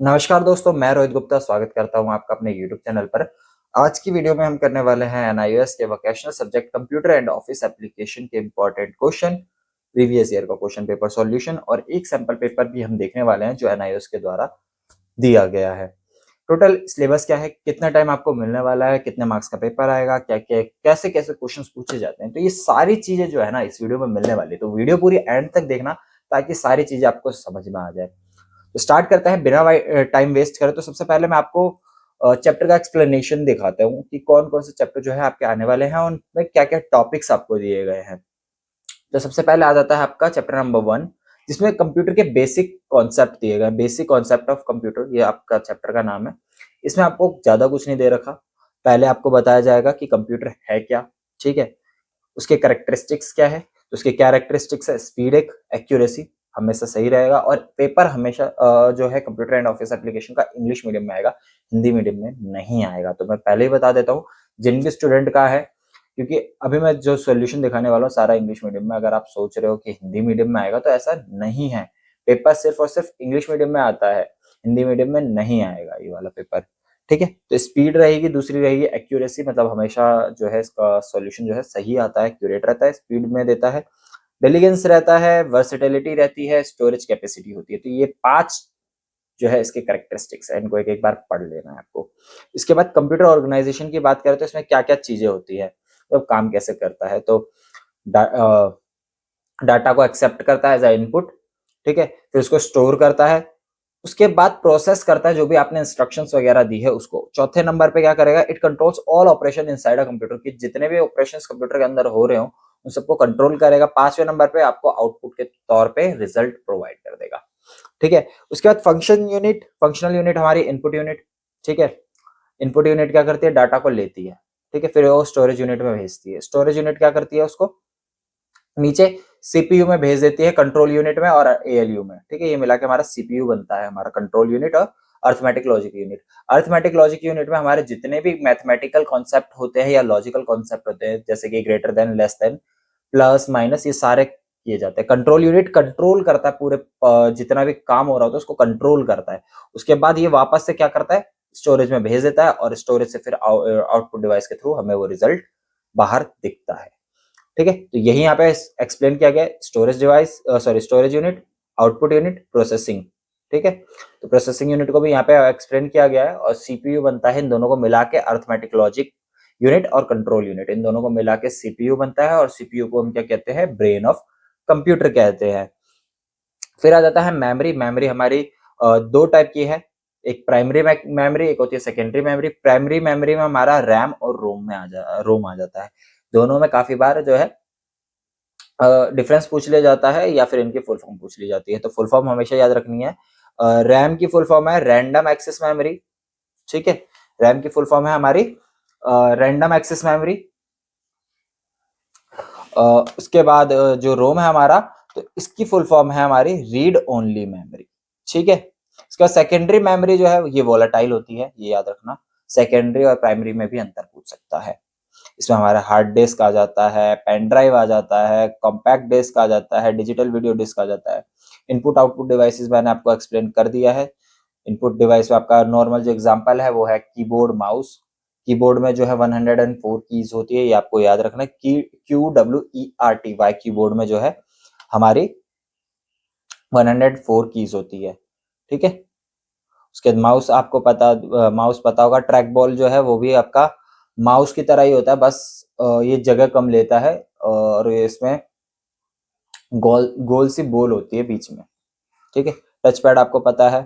नमस्कार दोस्तों, मैं रोहित गुप्ता स्वागत करता हूं आपका अपने YouTube चैनल पर। आज की वीडियो में हम करने वाले हैं एनआईओएस के vocational subject computer and office application के इंपॉर्टेंट क्वेश्चन, प्रीवियस ईयर का क्वेश्चन पेपर सॉल्यूशन और एक सैंपल पेपर भी हम देखने वाले हैं जो एनआईओएस के द्वारा दिया गया है। टोटल सिलेबस क्या है, कितना टाइम आपको मिलने वाला है, कितने मार्क्स का पेपर आएगा, क्या क्या कैसे कैसे क्वेश्चन पूछे जाते हैं, तो ये सारी चीजें जो है ना इस वीडियो में मिलने वाली है। तो वीडियो पूरी एंड तक देखना ताकि सारी चीजें आपको समझ में आ जाए। तो स्टार्ट करते हैं बिना टाइम वेस्ट करें। तो सबसे पहले मैं आपको चैप्टर का एक्सप्लेनेशन दिखाता हूँ कि कौन कौन से चैप्टर जो है आपके आने वाले हैं और उनमें क्या क्या टॉपिक्स आपको दिए गए हैं। तो सबसे पहले आ जाता है आपका चैप्टर नंबर 1, जिसमें कंप्यूटर के बेसिक कॉन्सेप्ट दिए गए हैं। बेसिक कॉन्सेप्ट ऑफ कंप्यूटर, ये आपका चैप्टर का नाम है। इसमें आपको ज्यादा कुछ नहीं दे रखा। पहले आपको बताया जाएगा कि कंप्यूटर है क्या, ठीक है, उसके कैरेक्टरिस्टिक्स क्या है। तो उसके कैरेक्टरिस्टिक्स है स्पीड, एक एक्यूरेसी हमेशा सही रहेगा, और पेपर हमेशा जो है कंप्यूटर एंड ऑफिस एप्लीकेशन का इंग्लिश मीडियम में आएगा, हिंदी मीडियम में नहीं आएगा। तो मैं पहले ही बता देता हूँ जिन भी स्टूडेंट का है, क्योंकि अभी मैं जो सॉल्यूशन दिखाने वाला हूँ सारा इंग्लिश मीडियम में। अगर आप सोच रहे हो कि हिंदी मीडियम में आएगा, तो ऐसा नहीं है। पेपर सिर्फ और सिर्फ इंग्लिश मीडियम में आता है, हिंदी मीडियम में नहीं आएगा ये वाला पेपर, ठीक है। तो स्पीड रहेगी, दूसरी रहेगी एक्यूरेसी, मतलब हमेशा जो है इसका सॉल्यूशन जो है सही आता है, एक्यूरेट रहता है, स्पीड में देता है, डिलीगेंस रहता है, वर्सेटिलिटी रहती है, स्टोरेज कैपेसिटी होती है। तो ये 5 जो है इसके कैरेक्टरिस्टिक्स है, इनको एक एक बार पढ़ लेना है आपको। इसके बाद कंप्यूटर ऑर्गेनाइजेशन की बात करें तो इसमें क्या क्या चीजें होती है, तो काम कैसे करता है। तो डाटा को एक्सेप्ट करता है एज अ इनपुट, ठीक है, फिर उसको स्टोर करता है, उसके बाद प्रोसेस करता है जो भी आपने इंस्ट्रक्शंस वगैरह दी है उसको। चौथे नंबर पे क्या करेगा, it controls all operation inside a computer, की जितने भी ऑपरेशंस कंप्यूटर के अंदर हो रहे हो उन सबको कंट्रोल करेगा। पांचवें नंबर पे आपको आउटपुट के तौर पे रिजल्ट प्रोवाइड कर देगा, ठीक है। उसके बाद फंक्शन यूनिट, फंक्शनल यूनिट हमारी इनपुट यूनिट, ठीक है। इनपुट यूनिट क्या करती है, डाटा को लेती है, ठीक है, फिर वो स्टोरेज यूनिट में भेजती है। स्टोरेज यूनिट क्या करती है, उसको नीचे सीपीयू में भेज देती है, कंट्रोल यूनिट में और एएलयू में, ठीक है। ये मिला के हमारा सीपीयू बनता है, हमारा कंट्रोल यूनिट और arithmetic logic unit. Arithmetic logic unit में हमारे जितने भी मैथमेटिकल कॉन्सेप्ट होते हैं या लॉजिकल कॉन्सेप्ट होते हैं, जैसे कि greater than, less than, plus minus, ये सारे किए जाते हैं। कंट्रोल यूनिट कंट्रोल करता है पूरे जितना भी काम हो रहा होता है उसको कंट्रोल करता है। उसके बाद ये वापस से क्या करता है, स्टोरेज में भेज देता है, और स्टोरेज से फिर आउटपुट डिवाइस के थ्रू हमें वो रिजल्ट बाहर दिखता है, ठीक है। तो यही यहाँ पे एक्सप्लेन किया गया है, storage device, sorry, storage unit, output unit, processing, ठीक है। तो प्रोसेसिंग यूनिट को भी यहाँ पे एक्सप्लेन किया गया है, और सीपीयू बनता है इन दोनों को मिला के अर्थमेटिक लॉजिक यूनिट और कंट्रोल यूनिट, इन दोनों को मिला के सीपीयू बनता है, और सीपीयू को हम क्या कहते हैं, ब्रेन ऑफ कंप्यूटर कहते हैं। फिर आ जाता है मेमोरी। मेमोरी हमारी दो टाइप की है, एक प्राइमरी मेमोरी, एक होती है सेकेंडरी मेमोरी। प्राइमरी मेमोरी में हमारा रैम और रोम आ जाता है। दोनों में काफी बार जो है डिफरेंस पूछ लिया जाता है, या फिर इनकी फुल फॉर्म पूछ ली जाती है। तो फुल फॉर्म हमेशा याद रखनी है। रैम की फुल फॉर्म है रैंडम एक्सेस मेमोरी, ठीक है। रैम की फुल फॉर्म है हमारी रैंडम एक्सेस मेमोरी। उसके बाद जो रोम है हमारा, तो इसकी फुल फॉर्म है हमारी रीड ओनली मेमोरी, ठीक है। इसका सेकेंडरी मेमोरी जो है ये वोलेटाइल होती है, ये याद रखना। सेकेंडरी और प्राइमरी में भी अंतर पूछ सकता है। इसमें हमारा हार्ड डिस्क आ जाता है, पेन ड्राइव आ जाता है, कॉम्पैक्ट डिस्क आ जाता है, डिजिटल वीडियो डिस्क आ जाता है। इनपुट आउटपुट डिवाइसेस मैंने आपको एक्सप्लेन कर दिया है। इनपुट डिवाइस में आपका नॉर्मल जो एग्जांपल है वो है कीबोर्ड, माउस। कीबोर्ड में जो है 104 कीज होती है, ये आपको याद रखना है। QWERTY कीबोर्ड में जो है हमारी 104 कीज होती है, ठीक है। उसके बाद माउस, आपको माउस पता होगा, ट्रैक बॉल जो है वो भी आपका माउस की तरह ही होता है, बस ये जगह कम लेता है, और इसमें गोल गोल सी बॉल होती है बीच में, ठीक है। टच पैड आपको पता है,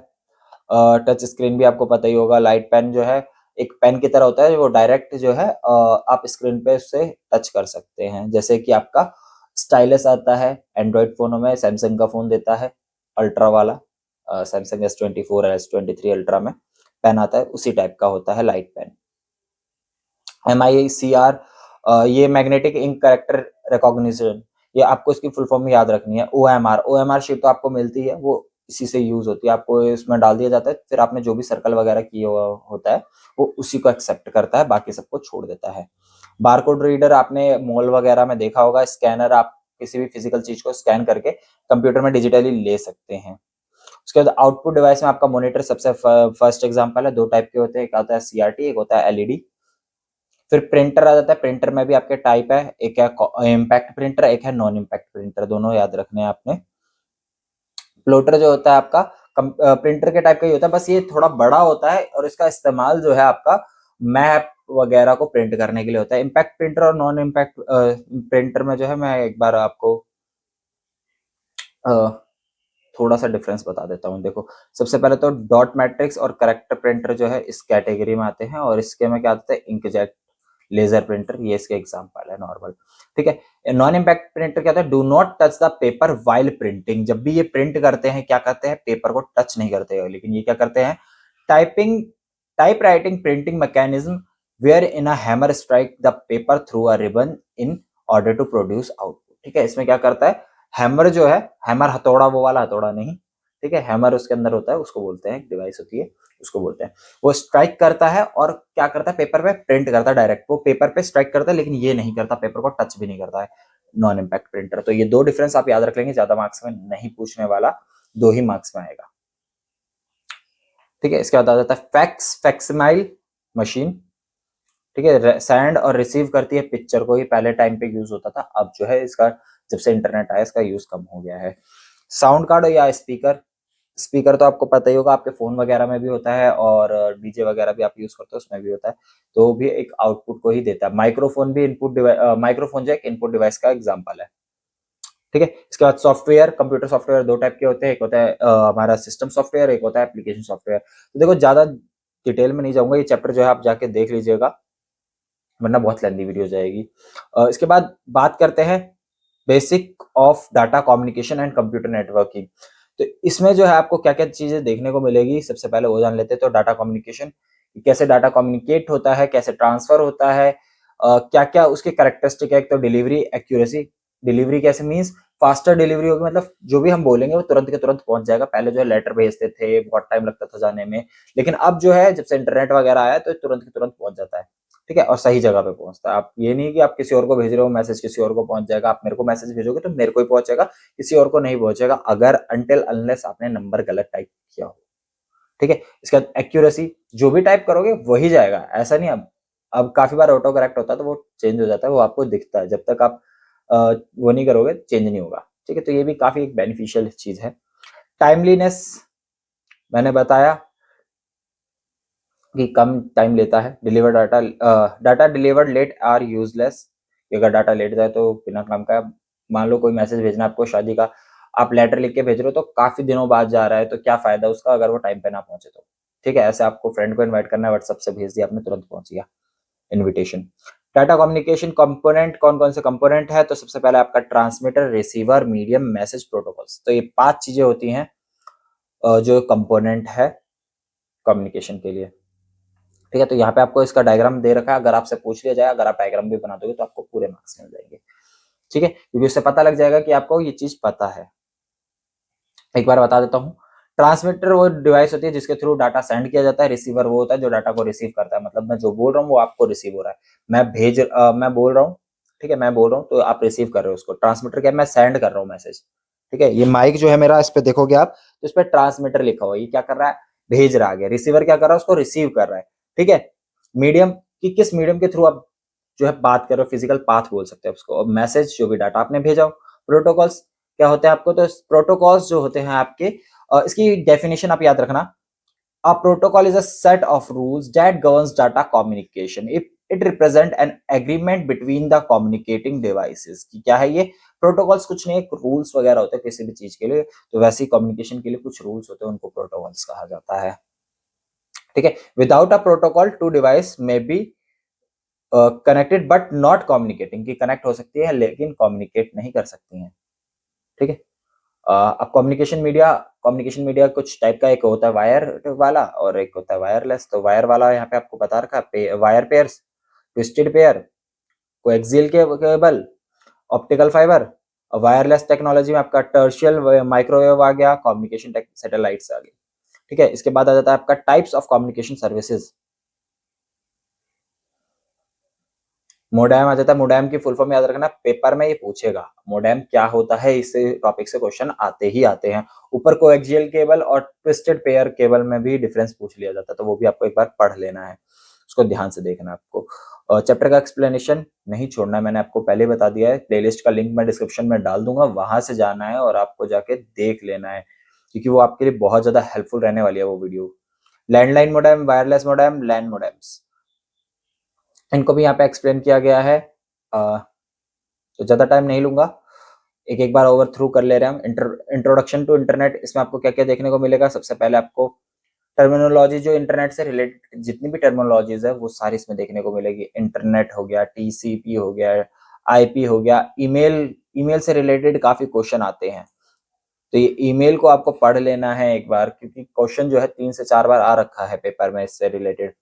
टच स्क्रीन भी आपको पता ही होगा। लाइट पेन जो है एक पेन की तरह होता है, वो डायरेक्ट जो है आप स्क्रीन पे उससे टच कर सकते हैं। जैसे कि आपका स्टाइलस आता है एंड्रॉइड फोनों में, सैमसंग का फोन देता है अल्ट्रा वाला, सैमसंग S24 और S23 अल्ट्रा में पेन आता है, उसी टाइप का होता है लाइट पेन। MICR, ये मैग्नेटिक इंक करेक्टर रिकॉग्निशन, ये आपको इसकी फुल फॉर्म याद रखनी है। OMR शीट तो आपको मिलती है, वो इसी से यूज होती है, आपको इसमें डाल दिया जाता है, फिर आपने जो भी सर्कल वगैरह किया हुआ होता है वो उसी को एक्सेप्ट करता है, बाकी सबको छोड़ देता है। बारकोड रीडर आपने मॉल वगैरह में देखा होगा, स्कैनर, आप किसी भी फिजिकल चीज को स्कैन करके कंप्यूटर में डिजिटली ले सकते हैं। उसके बाद आउटपुट डिवाइस में आपका मॉनिटर सबसे फर्स्ट एग्जांपल है। दो टाइप के होते हैं, एक आता है सीआरटी, एक होता है एलईडी। फिर प्रिंटर आ जाता है। प्रिंटर में भी आपके टाइप है, एक है इम्पैक्ट प्रिंटर, एक है नॉन इम्पैक्ट प्रिंटर, दोनों याद रखने हैं आपने। प्लोटर जो होता है आपका प्रिंटर के टाइप का ही होता है, बस ये थोड़ा बड़ा होता है और इसका इस्तेमाल जो है आपका मैप वगैरह को प्रिंट करने के लिए होता है। इम्पैक्ट प्रिंटर और नॉन इम्पैक्ट प्रिंटर में जो है मैं एक बार आपको थोड़ा सा डिफरेंस बता देता हूँ। देखो, सबसे पहले तो डॉट मैट्रिक्स और करेक्टर प्रिंटर जो है इस कैटेगरी में आते हैं, और इसके में क्या आता है, इंकजेट लेजर प्रिंटर, ये इसके एग्जांपल है नॉर्मल। ठीक है। नॉन इम्पैक्ट प्रिंटर क्या होता है, do not touch the paper while printing. जब भी ये प्रिंट करते हैं क्या करते हैं, पेपर को टच नहीं करते हैं, लेकिन ये क्या करते हैं, typing type writing printing mechanism where in a hammer strike the paper through a ribbon in order to produce output. ठीक है, इसमें क्या करता है, हैमर जो है, हैमर हथौड़ा वो वाला हथौड़ा नहीं, ठीक है, हैमर उसके अंदर होता है, उसको बोलते हैं, एक डिवाइस होती है उसको बोलते हैं। वो स्ट्राइक करता है और क्या करता है, पेपर पे प्रिंट करता है डायरेक्ट। वो पेपर पे स्ट्राइक करता है, लेकिन ये नहीं करता, पेपर को टच भी नहीं करता है नॉन इम्पैक्ट प्रिंटर। तो ये दो डिफरेंस आप याद रख लेंगे, ज्यादा मार्क्स में नहीं पूछने वाला, 2 ही मार्क्स में आएगा। ठीक है, इसके बाद आ जाता है फैक्सिमाइल मशीन। ठीक है, सेंड और रिसीव करती है पिक्चर को। ये पहले टाइम पे यूज होता था, अब जो है इसका जब से इंटरनेट आया इसका यूज कम हो गया है। साउंड कार्ड या स्पीकर, स्पीकर तो आपको पता ही होगा, आपके फोन वगैरह में भी होता है और डीजे वगैरह भी आप यूज करते हो उसमें भी होता है, तो भी एक आउटपुट को ही देता है। माइक्रोफोन भी इनपुट डिवाइस, माइक्रोफोन जो एक इनपुट डिवाइस का एग्जांपल है। ठीक है, इसके बाद सॉफ्टवेयर, कंप्यूटर सॉफ्टवेयर दो टाइप के होते हैं, एक होता है हमारा सिस्टम सॉफ्टवेयर, एक होता है एप्लीकेशन सॉफ्टवेयर। तो देखो, ज्यादा डिटेल में नहीं जाऊंगा, ये चैप्टर जो है आप जाके देख लीजिएगा, वरना बहुत लेंदी वीडियो जाएगी। इसके बाद बात करते हैं basic of data communication and computer networking. तो इसमें जो है आपको क्या क्या चीजें देखने को मिलेगी, सबसे पहले वो जान लेते हैं। तो डाटा कम्युनिकेशन, कैसे डाटा कम्युनिकेट होता है, कैसे ट्रांसफर होता है, क्या क्या उसके कैरेक्टरिस्टिक है। एक तो डिलीवरी एक्यूरेसी, डिलीवरी कैसे मीन्स फास्टर डिलीवरी होगी, मतलब जो भी हम बोलेंगे वो तुरंत के तुरंत पहुंच जाएगा। पहले जो है लेटर भेजते थे, बहुत टाइम लगता था जाने में, लेकिन अब जो है जब से इंटरनेट वगैरह आया तो तुरंत के तुरंत पहुंच जाता है। ठीक है, और सही जगह पे पहुंचता है। आप ये नहीं कि आप किसी और को भेज रहे हो मैसेज, किसी और को पहुंच जाएगा, आप मेरे को मैसेज भेजोगे तो मेरे को ही पहुंचेगा, किसी और को नहीं पहुंचेगा, अगर अनटिल अनलेस आपने नंबर गलत टाइप किया हो। ठीक है, इसका एक्यूरेसी, जो भी टाइप करोगे वही जाएगा, ऐसा नहीं। अब काफी बार ऑटो करेक्ट होता है तो वो चेंज हो जाता है, वो आपको दिखता है, जब तक आप वो नहीं करोगे चेंज नहीं होगा। ठीक है, तो ये भी काफी एक बेनिफिशियल चीज है। टाइमलीनेस मैंने बताया कि कम टाइम लेता है। Deliver data, data delivered late are useless. अगर डाटा लेट जाए तो बिना काम का, मान लो कोई मैसेज भेजना है आपको शादी का, आप लेटर लिख के भेज रहे हो तो काफी दिनों बाद जा रहा है, तो क्या फायदा उसका अगर वो टाइम पे ना पहुंचे तो। ठीक है, ऐसे आपको फ्रेंड को इनवाइट करना है, व्हाट्सएप से भेज दिया आपने, तुरंत पहुंच गया इनविटेशन। डाटा कम्युनिकेशन कंपोनेंट, कौन कौन से कंपोनेंट है, तो सबसे पहले आपका transmitter, receiver, medium, message, protocols. तो ये 5 चीजें होती हैं जो कंपोनेंट है कम्युनिकेशन के लिए। ठीक है, तो यहाँ पे आपको इसका डायग्राम दे रखा है, अगर आपसे पूछ लिया जाए, अगर आप डायग्राम भी बना दोगे तो आपको पूरे मार्क्स मिल जाएंगे। ठीक है, क्योंकि उससे पता लग जाएगा कि आपको ये चीज पता है। एक बार बता देता हूँ, ट्रांसमीटर वो डिवाइस होती है जिसके थ्रू डाटा सेंड किया जाता है। रिसीवर वो होता है जो डाटा को रिसीव करता है, मतलब मैं जो बोल रहा हूँ वो आपको रिसीव हो रहा है। मैं बोल रहा हूँ, ठीक है, मैं बोल रहा हूँ तो आप रिसीव कर रहे हो उसको। ट्रांसमीटर क्या है, मैं सेंड कर रहा हूँ मैसेज। ठीक है, ये माइक जो है मेरा, इस पे देखोगे आप तो इस पे ट्रांसमीटर लिखा हुआ है, ये क्या कर रहा है, भेज रहा है। रिसीवर क्या कर रहा है, उसको रिसीव कर रहा है। ठीक है, मीडियम की किस मीडियम के थ्रू आप जो है बात कर रहे हो, फिजिकल पाथ बोल सकते हैं उसको। और मैसेज जो भी डाटा आपने भेजा हो। प्रोटोकॉल्स क्या होते हैं आपको, तो प्रोटोकॉल्स जो होते हैं आपके, इसकी डेफिनेशन आप याद रखना। A protocol is a set of rules that governs data communication. It represent an agreement between the communicating devices. की क्या है ये, प्रोटोकॉल्स कुछ नहीं, एक रूल्स वगैरह होते हैं किसी भी चीज के लिए, तो वैसे ही कम्युनिकेशन के लिए कुछ रूल्स होते हैं, उनको प्रोटोकॉल्स कहा जाता है। ठीक है, without a protocol two device में be connected but not communicating, की कनेक्ट हो सकती है लेकिन कम्युनिकेट नहीं कर सकती हैं। ठीक है, अब कम्युनिकेशन मीडिया कुछ टाइप का, एक होता है वायर वाला और एक होता है वायरलेस। तो वायर वाला यहाँ पे आपको बता रखा है, wire pairs, twisted pair, coaxial cable, optical fibre. Wireless technology में आपका टर्शियल माइक्रोवेव आ गया, कम्युनिकेशन सैटेलाइट्स आ गए। ठीक है, इसके बाद आ जाता है आपका types of communication services. Modem आ जाता है। मोडेम की फुल फॉर्म याद रखना, पेपर में ये पूछेगा मोडेम क्या होता है, इस टॉपिक से क्वेश्चन आते ही आते हैं। ऊपर कोएक्सियल केबल और ट्विस्टेड पेयर केबल में भी डिफरेंस पूछ लिया जाता है, तो वो भी आपको एक बार पढ़ लेना है, उसको ध्यान से देखना है आपको। चैप्टर का एक्सप्लेनेशन नहीं छोड़ना है, मैंने आपको पहले बता दिया है। प्लेलिस्ट का लिंक मैं डिस्क्रिप्शन में डाल दूंगा, वहां से जाना है और आपको जाके देख लेना है, क्योंकि वो आपके लिए बहुत ज्यादा हेल्पफुल रहने वाली है वो video. Landline modem, wireless modem, land modems, इनको भी यहाँ पे एक्सप्लेन किया गया है। तो ज्यादा टाइम नहीं लूंगा, एक एक बार ओवर थ्रू कर ले रहे हैं हम। इंट्रोडक्शन टू इंटरनेट, इसमें आपको क्या क्या देखने को मिलेगा। सबसे पहले आपको टर्मिनोलॉजी, जो इंटरनेट से रिलेटेड जितनी भी टर्मिनोलॉजीज है वो सारी इसमें देखने को मिलेगी। इंटरनेट हो गया, टीसीपी हो गया, आईपी हो गया, ईमेल, ईमेल से रिलेटेड काफी क्वेश्चन आते हैं, तो ये ईमेल को आपको पढ़ लेना है एक बार, क्योंकि क्वेश्चन जो है 3 से 4 बार आ रखा है पेपर में इससे रिलेटेड।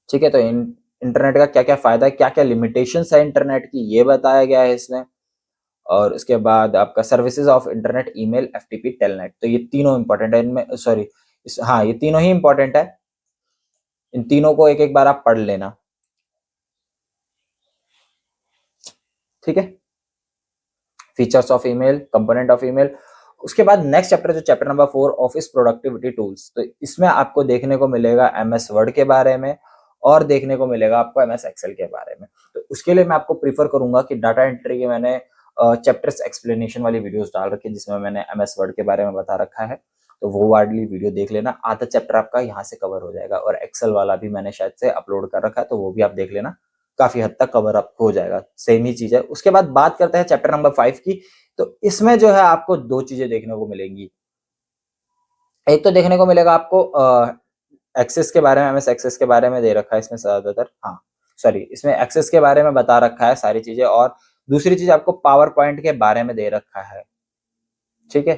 ठीक है, तो इंटरनेट का क्या क्या फायदा है, क्या क्या लिमिटेशंस है इंटरनेट की, ये बताया गया है इसमें। और उसके बाद आपका services of internet, email, FTP, telnet, तो ये तीनों इंपॉर्टेंट है इनमें, सॉरी हाँ ये तीनों ही इंपॉर्टेंट है, इन तीनों को एक एक बार आप पढ़ लेना। ठीक है, features of email, component of email. उसके बाद नेक्स्ट चैप्टर, जो chapter number 4, office productivity tools, तो इसमें आपको देखने को मिलेगा एमएस वर्ड के बारे में और देखने को मिलेगा आपको एमएस एक्सेल के बारे में। तो उसके लिए मैं आपको प्रीफर करूंगा कि डाटा एंट्री के मैंने चैप्टर्स एक्सप्लेनेशन वाली वीडियोस डाल रखी है, जिसमें मैंने एमएस वर्ड के बारे में बता रखा है, तो वो वाली वीडियो देख लेना, आधा चैप्टर आपका यहाँ से कवर हो जाएगा। और एक्सेल वाला भी मैंने शायद से अपलोड कर रखा है, तो वो भी आप देख लेना, काफी हद तक कवर अप हो जाएगा, सेम ही चीज है। उसके बाद बात करते हैं चैप्टर नंबर 5 की, तो इसमें जो है आपको दो चीजें देखने को मिलेंगी। एक तो देखने को मिलेगा आपको एक्सेस के बारे में, एमएस एक्सेस के बारे में दे रखा है इसमें ज्यादातर, हाँ सॉरी, इसमें एक्सेस के बारे में बता रखा है सारी चीजें, और दूसरी चीज आपको पावर पॉइंट के बारे में दे रखा है। ठीक है,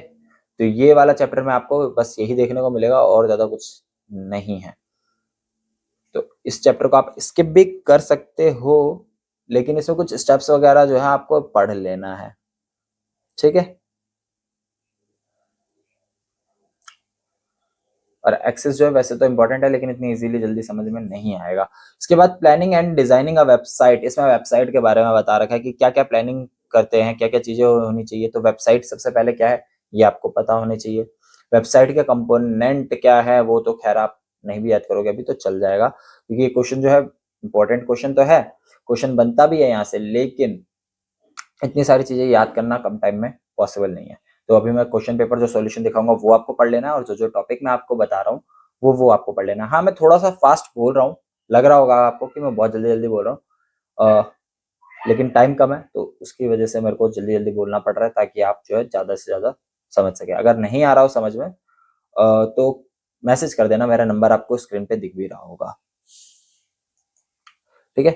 तो ये वाला चैप्टर में आपको बस यही देखने को मिलेगा और ज्यादा कुछ नहीं है। तो इस चैप्टर को आप स्किप भी कर सकते हो, लेकिन इसमें कुछ स्टेप्स वगैरह जो है आपको पढ़ लेना है। ठीक है, और एक्सेस जो है वैसे तो इंपॉर्टेंट है, लेकिन इतनी इजीली जल्दी समझ में नहीं आएगा। इसके बाद planning and designing a website, इसमें वेबसाइट के बारे में बता रखा है कि क्या क्या प्लानिंग करते हैं, क्या क्या चीजें होनी चाहिए। तो वेबसाइट सबसे पहले क्या है ये आपको पता होनी चाहिए। वेबसाइट के कंपोनेंट क्या है वो तो खैर आप नहीं भी याद करोगे अभी, तो चल जाएगा, क्योंकि ये क्वेश्चन जो है इंपॉर्टेंट क्वेश्चन तो है, क्वेश्चन बनता भी है यहाँ से, लेकिन इतनी सारी चीजें याद करना कम टाइम में पॉसिबल नहीं है। तो अभी मैं क्वेश्चन पेपर जो सॉल्यूशन दिखाऊंगा वो आपको पढ़ लेना है, और जो जो टॉपिक मैं आपको बता रहा हूँ वो आपको पढ़ लेना है। हाँ, मैं थोड़ा सा फास्ट बोल रहा हूँ, लग रहा होगा आपको कि मैं बहुत जल्दी जल्दी बोल रहा हूँ, लेकिन टाइम कम है, तो उसकी वजह से मेरे को जल्दी जल्दी बोलना पड़ रहा है, ताकि आप जो है ज्यादा से ज्यादा समझ सके। अगर नहीं आ रहा हो समझ में तो मैसेज कर देना, मेरा नंबर आपको स्क्रीन पे दिख भी रहा होगा। ठीक है,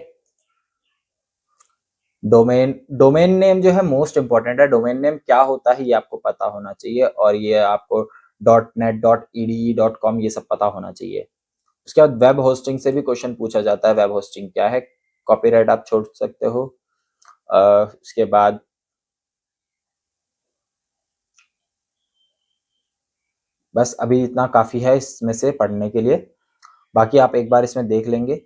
डोमेन, डोमेन नेम जो है मोस्ट इंपॉर्टेंट है। डोमेन नेम क्या होता है ये आपको पता होना चाहिए, और ये आपको .net .ede .com ये सब पता होना चाहिए। उसके बाद वेब होस्टिंग से भी क्वेश्चन पूछा जाता है, वेब होस्टिंग क्या है, कॉपीराइट आप छोड़ सकते हो। उसके बाद बस अभी इतना काफी है इसमें से पढ़ने के लिए, बाकी आप एक बार इसमें देख लेंगे।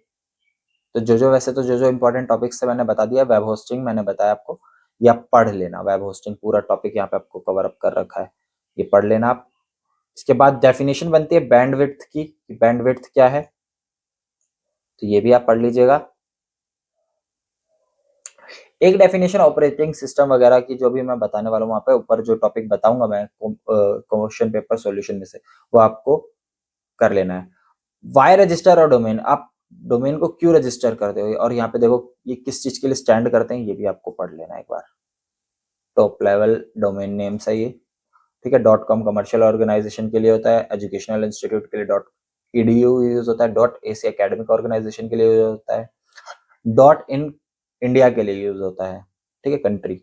तो जो वैसे तो जो इंपॉर्टेंट टॉपिक्स से मैंने बता दिया, वेब होस्टिंग मैंने बताया आपको, ये आप पढ़ लेना। वेब होस्टिंग पूरा टॉपिक यहाँ पे आपको कवर अप कर रखा है, ये पढ़ लेना आप। इसके बाद डेफिनेशन बनती है बैंडविड्थ की, बैंडविड्थ क्या है, तो ये भी आप पढ़ लीजिएगा। एक डेफिनेशन ऑपरेटिंग सिस्टम वगैरह की जो भी मैं बताने वाला हूँ, वहां पे ऊपर जो टॉपिक बताऊंगा मैं क्वेश्चन पेपर सॉल्यूशन में से, वो आपको कर लेना है। वाई रजिस्टर और डोमेन, आप डोमेन को क्यों रजिस्टर करते हो, और यहाँ पे देखो ये किस चीज के लिए स्टैंड करते हैं, ये भी आपको पढ़ लेना एक बार। टॉप लेवल डोमेन नेम्स है ये। ठीक है, .com कमर्शियल ऑर्गेनाइजेशन के लिए होता है, एजुकेशनल इंस्टीट्यूट के लिए .edu यूज होता है, .ac एकेडमिक ऑर्गेनाइजेशन के लिए यूज होता है, .in इंडिया के लिए यूज होता है। ठीक है, कंट्री।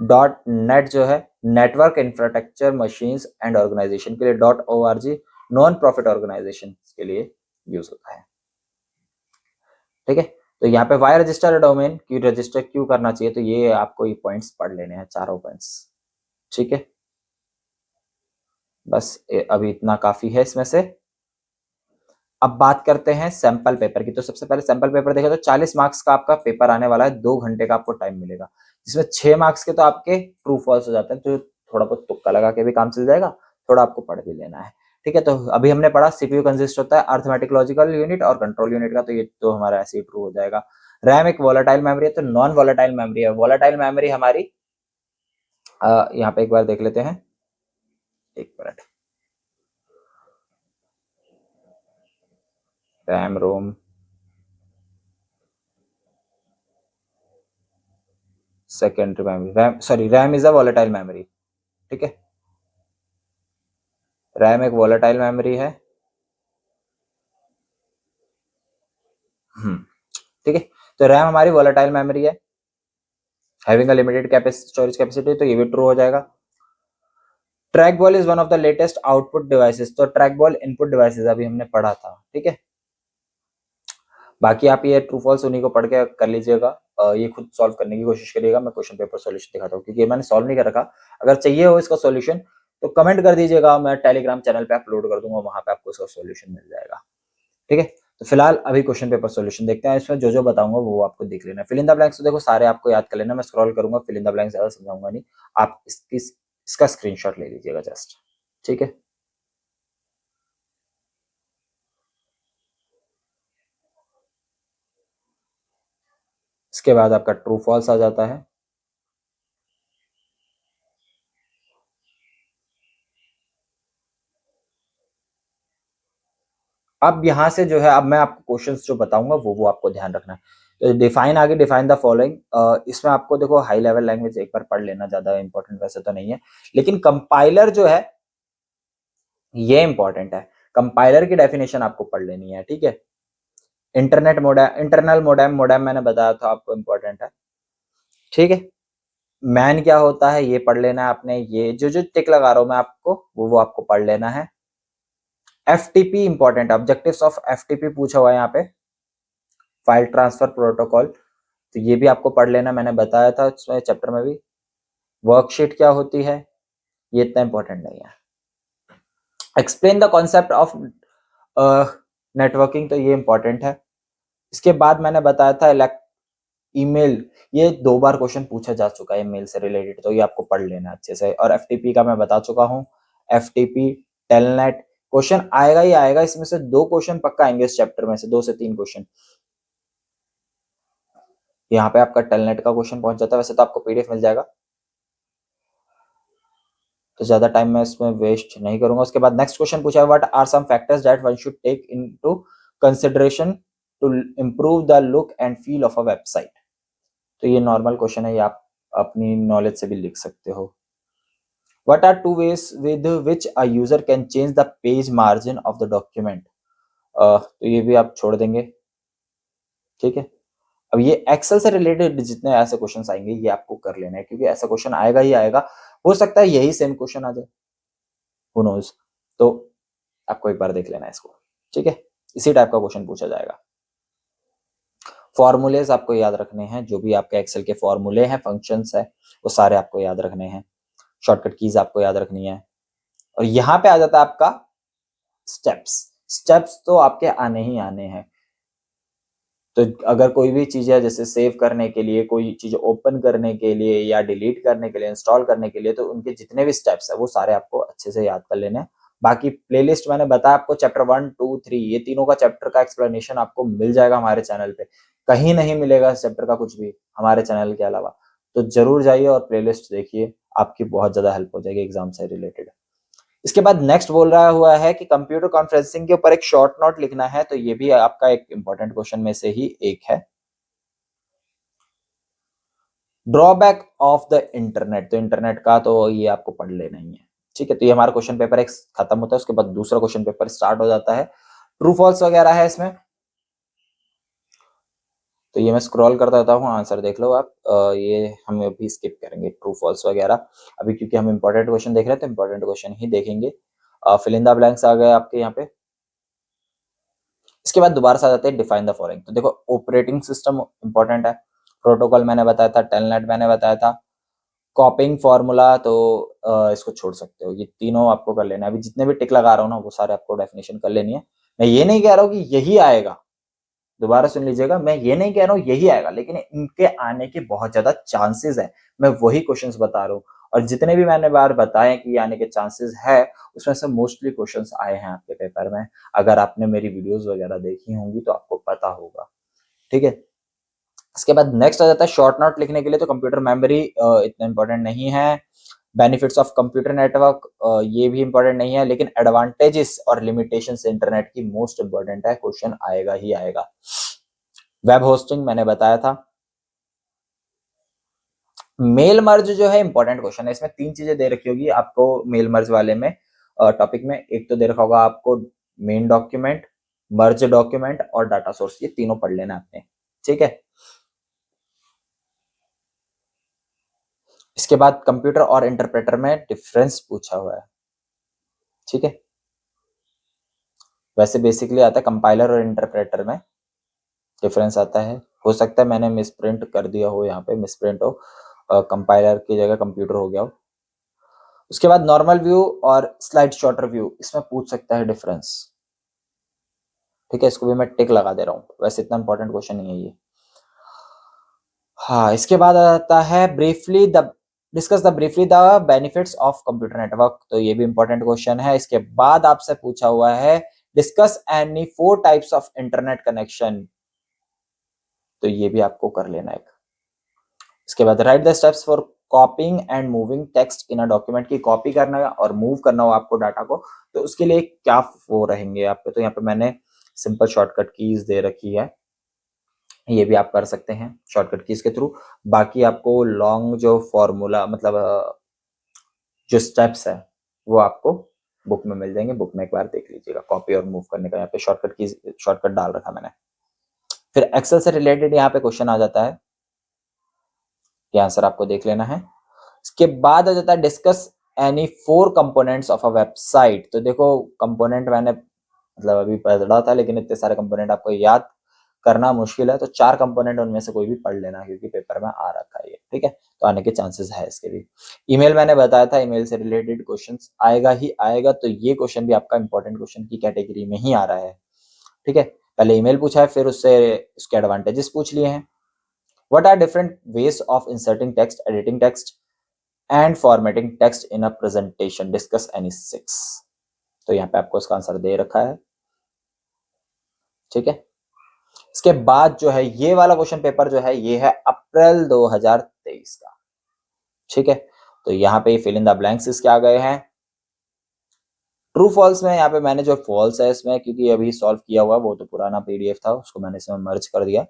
.net जो है network infrastructure machines and organisation के लिए, .org नॉन प्रॉफिट ऑर्गेनाइजेशन के लिए यूज होता है। ठीक है, तो यहाँ पे वाई रजिस्टर डोमेन क्यों रजिस्टर क्यों करना चाहिए, तो ये आपको ये पॉइंट्स पढ़ लेने हैं, चारों पॉइंट्स। ठीक है, बस अभी इतना काफी है इसमें से। अब बात करते हैं सैंपल पेपर की। तो सबसे पहले सैंपल पेपर देखा तो 40 मार्क्स का आपका पेपर आने वाला है, 2 घंटे का आपको टाइम मिलेगा, जिसमें 6 मार्क्स के तो आपके ट्रू फॉल्स हो जाते हैं, तो थोड़ा बहुत तुक्का लगा के भी काम चल जाएगा, थोड़ा आपको पढ़ भी लेना है। ठीक है, तो अभी हमने पढ़ा सीपीयू कंसिस्ट होता है अर्थमेटिक लॉजिकल यूनिट और कंट्रोल यूनिट का, तो ये तो हमारा ऐसे ही ट्रू हो जाएगा। रैम एक वोलेटाइल मेमोरी है, तो नॉन वोलेटाइल मेमोरी है। वोलेटाइल मेमोरी हमारी यहाँ पे एक बार देख लेते हैं, एक minute. RAM ROM secondary memory, RAM sorry RAM is a volatile memory. ठीक है, रैम एक वोलेटाइल मेमोरी है। ठीक है, तो रैम हमारी वोलेटाइल मेमोरी है, having a limited storage capacity, तो ये भी ट्रू हो जाएगा। Track ball is one of the latest output devices, तो ट्रैक बॉल इनपुट डिवाइसेस अभी हमने पढ़ा था। ठीक है, बाकी आप ये ट्रू फॉल्स उन्हीं को पढ़ के कर लीजिएगा, ये खुद सॉल्व करने की कोशिश करिएगा। मैं क्वेश्चन पेपर सॉल्यूशन दिखाता हूँ, क्योंकि ये मैंने सॉल्व नहीं कर रखा। अगर चाहिए हो इसका सॉल्यूशन तो कमेंट कर दीजिएगा, मैं टेलीग्राम चैनल पे अपलोड कर दूंगा, वहां पे आपको इसका सॉल्यूशन मिल जाएगा। ठीक है, तो फिलहाल अभी क्वेश्चन पेपर सॉल्यूशन देखते हैं। इसमें जो जो बताऊंगा वो आपको देख लेना। फिल इन द ब्लैंक्स तो देखो सारे आपको याद कर लेना, मैं स्क्रॉल करूंगा, फिल इन द ब्लैंक्स ज्यादा समझाऊंगा नहीं, आप इसका स्क्रीनशॉट ले लीजिएगा जस्ट। ठीक है, इसके बाद आपका ट्रू फॉल्स आ जाता है। अब यहाँ से जो है, अब मैं आपको क्वेश्चंस जो बताऊंगा वो आपको ध्यान रखना है। तो डिफाइन आगे, डिफाइन द फॉलोइंग, इसमें आपको देखो हाई लेवल लैंग्वेज एक बार पढ़ लेना, ज्यादा इंपॉर्टेंट वैसे तो नहीं है, लेकिन कंपाइलर जो है ये इंपॉर्टेंट है। कंपाइलर की डेफिनेशन आपको पढ़ लेनी है। ठीक है, internet modem, internal modem, modem मैंने बताया था आपको इंपॉर्टेंट है। ठीक है, मैन क्या होता है ये पढ़ लेना है आपने, ये जो जो टिक लगा रहा हूं मैं आपको वो आपको पढ़ लेना है। FTP important, objectives of FTP पूछा हुआ है यहाँ पे, फाइल ट्रांसफर प्रोटोकॉल, तो ये भी आपको पढ़ लेना, मैंने बताया था इसमें चैप्टर में भी। वर्कशीट क्या होती है, ये इतना इंपॉर्टेंट नहीं है। Explain the concept of networking, तो ये इंपॉर्टेंट है। इसके बाद मैंने बताया था ईमेल, ये 2 बार क्वेश्चन पूछा जा चुका है ईमेल से रिलेटेड, तो ये आपको पढ़ लेना अच्छे से। और एफटीपी का मैं बता चुका हूँ, एफटीपी टेलनेट क्वेश्चन आएगा ही आएगा, इसमें से 2 क्वेश्चन पक्का आएंगे इस चैप्टर में से, 2 से 3 क्वेश्चन। यहाँ पे आपका टेलनेट का क्वेश्चन पहुंच जाता है, वैसे तो आपको पीडीएफ मिल जाएगा, तो ज्यादा टाइम मैं इसमें वेस्ट नहीं करूंगा। उसके बाद नेक्स्ट क्वेश्चन पूछा है, what are some factors that one should take into consideration to improve the look and feel of a website, तो ये नॉर्मल क्वेश्चन है, ये आप अपनी नॉलेज से भी लिख सकते हो। What are two ways with which a user can change the page margin of the document, तो ये भी आप छोड़ देंगे। ठीक है, अब ये एक्सेल से रिलेटेड जितने ऐसे क्वेश्चन आएंगे ये आपको कर लेना है, क्योंकि ऐसा क्वेश्चन आएगा ही आएगा, हो सकता है यही सेम क्वेश्चन आ जाए, हु नोज, तो आपको एक बार देख लेना है इसको। ठीक है, इसी टाइप का क्वेश्चन पूछा जाएगा। फॉर्मूलेज आपको याद रखने हैं, जो भी आपके एक्सेल के फॉर्मूले हैं, फंक्शंस है, वो सारे आपको याद रखने हैं। शॉर्टकट कीज आपको याद रखनी है। और यहाँ पे आ जाता है आपका स्टेप्स, स्टेप्स तो आपके आने ही आने हैं। तो अगर कोई भी चीज है, जैसे सेव करने के लिए, कोई चीज ओपन करने के लिए या डिलीट करने के लिए, इंस्टॉल करने के लिए, तो उनके जितने भी स्टेप्स है वो सारे आपको अच्छे से याद कर लेने हैं। बाकी प्लेलिस्ट मैंने बताया आपको, चैप्टर 1, 2, 3 ये तीनों का चैप्टर का एक्सप्लेनेशन आपको मिल जाएगा हमारे चैनल पे, कहीं नहीं मिलेगा इस चैप्टर का कुछ भी हमारे चैनल के अलावा, तो जरूर जाइए और प्लेलिस्ट देखिए, आपकी बहुत ज्यादा हेल्प हो जाएगी एग्जाम से रिलेटेड। इसके बाद नेक्स्ट बोल रहा हुआ है कि कंप्यूटर कॉन्फ्रेंसिंग के ऊपर एक शॉर्ट नोट लिखना है, तो ये भी आपका एक इंपॉर्टेंट क्वेश्चन में से ही एक है। ड्रॉबैक ऑफ द इंटरनेट, तो इंटरनेट का तो ये आपको पढ़ लेना ही है। ठीक है, तो ये हमारा क्वेश्चन पेपर एक खत्म होता है, उसके बाद दूसरा क्वेश्चन पेपर स्टार्ट हो जाता है। ट्रू फॉल्स वगैरह है इसमें, तो ये मैं स्क्रॉल करता रहता हूँ, आंसर देख लो आप। ये हम अभी स्किप करेंगे ट्रू फॉल्स वगैरह अभी, क्योंकि हम इंपॉर्टेंट क्वेश्चन देख रहे हैं, तो इंपॉर्टेंट क्वेश्चन ही देखेंगे। फिल इन द ब्लैंक्स आ गए आपके यहाँ पे। इसके बाद दोबारा से आ जाते हैं डिफाइन द फॉलोइंग, तो देखो ऑपरेटिंग सिस्टम इंपॉर्टेंट है, प्रोटोकॉल मैंने बताया था, टेलनेट मैंने बताया था, कॉपिंग फॉर्मूला तो इसको छोड़ सकते हो, ये तीनों आपको कर लेना है। अभी जितने भी टिक लगा रहा हूँ ना वो सारे आपको डेफिनेशन कर लेनी है, मैं ये नहीं कह रहा हूँ कि यही आएगा, दोबारा सुन लीजिएगा, मैं ये नहीं कह रहा हूँ यही आएगा, लेकिन इनके आने के बहुत ज्यादा चांसेस है, मैं वही क्वेश्चंस बता रहा हूँ। और जितने भी मैंने बार बताए कि आने के चांसेस है, उसमें से मोस्टली क्वेश्चंस आए हैं आपके पेपर में। अगर आपने मेरी वीडियोस वगैरह देखी होंगी तो आपको पता होगा, ठीक है। इसके बाद नेक्स्ट आ जाता है शॉर्ट नोट लिखने के लिए, तो कंप्यूटर मेमोरी इतना इंपॉर्टेंट नहीं है। बेनिफिट्स ऑफ कंप्यूटर नेटवर्क, ये भी इंपॉर्टेंट नहीं है, लेकिन एडवांटेजेस और लिमिटेशंस इंटरनेट की मोस्ट इंपॉर्टेंट है, क्वेश्चन आएगा ही आएगा। वेब होस्टिंग मैंने बताया था। मेल मर्ज जो है इंपॉर्टेंट क्वेश्चन है, इसमें 3 चीजें दे रखी होगी आपको मेल मर्ज वाले में टॉपिक में। एक तो दे रखा होगा आपको मेन डॉक्यूमेंट, मर्ज डॉक्यूमेंट और डाटा सोर्स, ये तीनों पढ़ लेना आपने, ठीक है। इसके बाद कंप्यूटर और इंटरप्रेटर में डिफरेंस पूछा हुआ है, ठीक है। वैसे बेसिकली आता है कंपाइलर और इंटरप्रेटर में डिफरेंस आता है। हो सकता है मैंने मिसप्रिंट कर दिया हो, यहाँ पे मिसप्रिंट हो, कंपाइलर की जगह कंप्यूटर हो गया हो। उसके बाद नॉर्मल व्यू और स्लाइड शॉर्टर व्यू, इसमें पूछ सकता है डिफरेंस, ठीक है। इसको भी मैं टिक लगा दे रहा हूँ, वैसे इतना इंपॉर्टेंट क्वेश्चन नहीं है ये। हाँ, इसके बाद आता है briefly the discuss the briefly the benefits of computer network, तो ये भी इंपॉर्टेंट क्वेश्चन है। इसके बाद आपसे पूछा हुआ है discuss any 4 types of internet connection, तो ये भी आपको कर लेना है। इसके बाद right the steps for कॉपिंग and moving text in a document, की कॉपी करना और मूव करना हो आपको डाटा को, तो उसके लिए क्या वो रहेंगे आपके। तो यहाँ पे मैंने सिंपल शॉर्टकट कीज दे रखी है, ये भी आप कर सकते हैं शॉर्टकट कीज के थ्रू। बाकी आपको लॉन्ग जो फॉर्मूला मतलब जो स्टेप्स है वो आपको बुक में मिल जाएंगे, बुक में एक बार देख लीजिएगा। कॉपी और मूव करने का यहाँ पे शॉर्टकट कीज शॉर्टकट डाल रखा मैंने। फिर एक्सेल से रिलेटेड यहाँ पे क्वेश्चन आ जाता है, ये आंसर आपको देख लेना है। इसके बाद आ जाता है discuss any 4 components of a website, तो देखो कंपोनेंट मैंने मतलब अभी पढ़ा था, लेकिन इतने सारे कंपोनेंट आपको याद करना मुश्किल है, तो 4 कंपोनेंट उनमें से कोई भी पढ़ लेना, क्योंकि पेपर में आ रखा है ये, ठीक है। तो आने के चांसेस है इसके भी। ईमेल मैंने बताया था, ईमेल से रिलेटेड क्वेश्चंस आएगा ही आएगा, तो ये क्वेश्चन भी आपका इंपॉर्टेंट क्वेश्चन की कैटेगरी में ही आ रहा है, ठीक है। पहले ईमेल पूछा है, फिर उससे उसके एडवांटेजेस पूछ लिए हैं। What are different ways of inserting text, editing text, and formatting text in a presentation? Discuss any 6. तो यहाँ पे आपको इसका आंसर दे रखा है, ठीक है। इसके बाद जो है ये वाला क्वेश्चन पेपर जो है ये है अप्रैल 2023 का, ठीक है। तो यहाँ पे फिल इन द ब्लैंक्स इसके आ गए हैं। ट्रू फॉल्स में यहाँ पे मैंने जो फॉल्स है इसमें, क्योंकि अभी सॉल्व किया हुआ वो तो पुराना पीडीएफ था, उसको मैंने इसमें मर्ज कर दिया,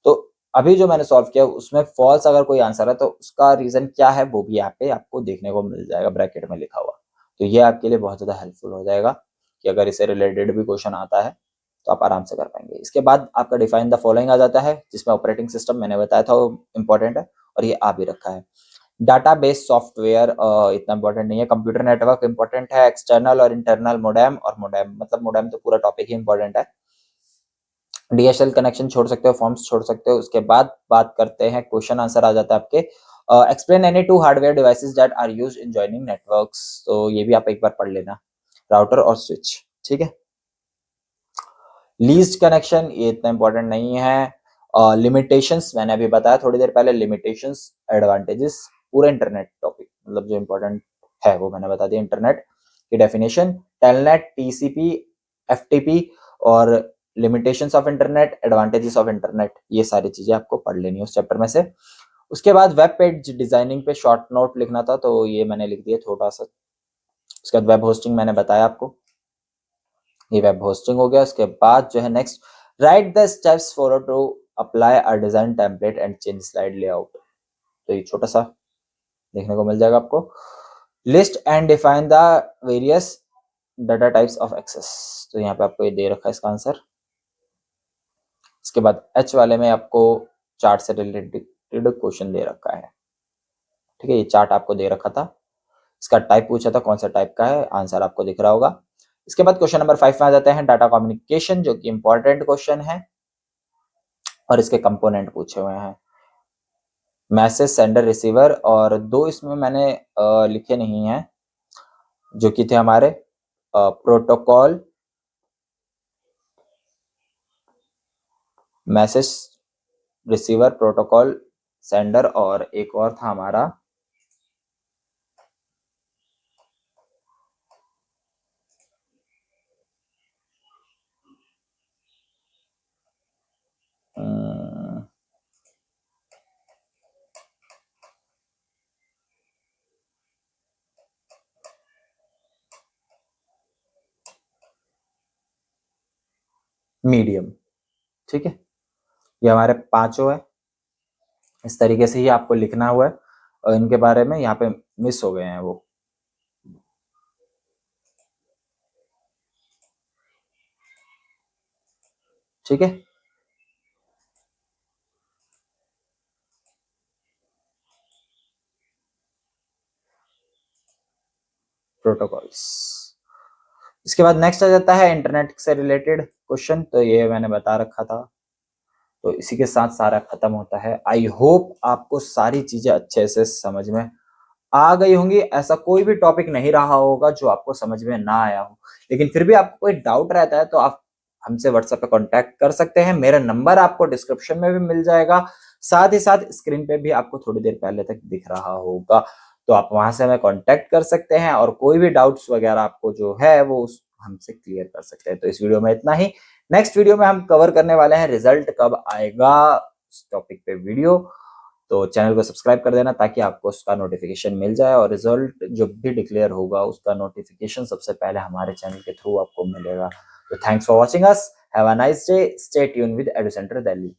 तो अभी जो मैंने सॉल्व किया उसमें फॉल्स अगर कोई आंसर है तो उसका रीजन क्या है वो भी यहाँ पे आपको देखने को मिल जाएगा ब्रैकेट में लिखा हुआ। तो ये आपके लिए बहुत ज्यादा हेल्पफुल हो जाएगा कि अगर इससे रिलेटेड भी क्वेश्चन आता है तो आप आराम से कर पाएंगे। इसके बाद आपका डिफाइन द फॉलोइंग आ जाता है, जिसमें ऑपरेटिंग सिस्टम मैंने बताया था वो इंपॉर्टेंट है और ये आ भी रखा है। डाटाबेस सॉफ्टवेयर इतना इंपॉर्टेंट नहीं है। कंप्यूटर नेटवर्क इंपॉर्टेंट है। एक्सटर्नल और इंटरनल मोडेम, और मोडेम मतलब मोडेम तो पूरा टॉपिक ही इंपॉर्टेंट है। डीएसएल कनेक्शन छोड़ सकते हो, फॉर्म्स छोड़ सकते हो। उसके बाद बात करते हैं, क्वेश्चन आंसर आ जाता है आपके explain any 2 hardware devices that are used in joining networks, तो ये भी आप एक बार पढ़ लेना, राउटर और स्विच, ठीक है। लीज्ड कनेक्शन ये इतना इंपॉर्टेंट नहीं है। लिमिटेशंस मैंने अभी बताया थोड़ी देर पहले, लिमिटेशंस एडवांटेजेस पूरे इंटरनेट टॉपिक मतलब जो इंपॉर्टेंट है वो मैंने बता दिया। इंटरनेट की डेफिनेशन, टेलनेट, टीसीपी, एफटीपी और limitations of internet, advantages of internet, ये सारी चीजें आपको पढ़ लेनी है उस चैप्टर में से। उसके बाद वेब पेज डिजाइनिंग पे शॉर्ट नोट लिखना था, तो ये मैंने लिख दिया थोड़ा सा। उसके बाद वेब होस्टिंग मैंने बताया आपको, ये वेब होस्टिंग हो गया। उसके बाद जो है next, write the steps follow to apply a design template and change slide layout, तो ये छोटा सा देखने को मिल जाएगा आपको। List and define the various data types of Access, तो यहाँ पे आपको ये दे रखा है इसका आंसर। इसके बाद एच वाले में आपको चार्ट से रिलेटेड क्वेश्चन दे रखा है, ठीक है। ये चार्ट आपको दे रखा था, इसका टाइप पूछा था कौन सा टाइप का है, आंसर आपको दिख रहा होगा। इसके बाद क्वेश्चन नंबर 5 में आ जाते हैं डाटा कम्युनिकेशन, जो कि इंपॉर्टेंट क्वेश्चन है और इसके कंपोनेंट पूछे हुए हैं, मैसेज सेंडर रिसीवर, और 2 इसमें मैंने लिखे नहीं हैं जो कि थे हमारे protocol message receiver protocol sender, और एक और था हमारा मीडियम। ठीक है, ये हमारे पांचों है। इस तरीके से ही आपको लिखना हुआ है, और इनके बारे में यहाँ पे मिस हो गए हैं वो। ठीक है, प्रोटोकॉल्स। इसके बाद नेक्स्ट आ जाता है इंटरनेट से रिलेटेड क्वेश्चन, तो ये मैंने बता रखा था, तो इसी के साथ सारा खत्म होता है। आई होप आपको सारी चीजें अच्छे से समझ में आ गई होंगी। ऐसा कोई भी टॉपिक नहीं रहा होगा जो आपको समझ में ना आया हो, लेकिन फिर भी आपको कोई डाउट रहता है तो आप हमसे व्हाट्सएप पे कांटेक्ट कर सकते हैं। मेरा नंबर आपको डिस्क्रिप्शन में भी मिल जाएगा, साथ ही साथ स्क्रीन पे भी आपको थोड़ी देर पहले तक दिख रहा होगा, तो आप वहां से हमें कांटेक्ट कर सकते हैं, और कोई भी डाउट्स वगैरह आपको जो है वो हमसे क्लियर कर सकते हैं। तो इस वीडियो में इतना ही। नेक्स्ट वीडियो में हम कवर करने वाले हैं रिजल्ट कब आएगा इस टॉपिक पे वीडियो, तो चैनल को सब्सक्राइब कर देना ताकि आपको उसका नोटिफिकेशन मिल जाए, और रिजल्ट जब भी डिक्लेयर होगा उसका नोटिफिकेशन सबसे पहले हमारे चैनल के थ्रू आपको मिलेगा। तो thanks for watching us, have a nice day, stay tune with edu centre Delhi.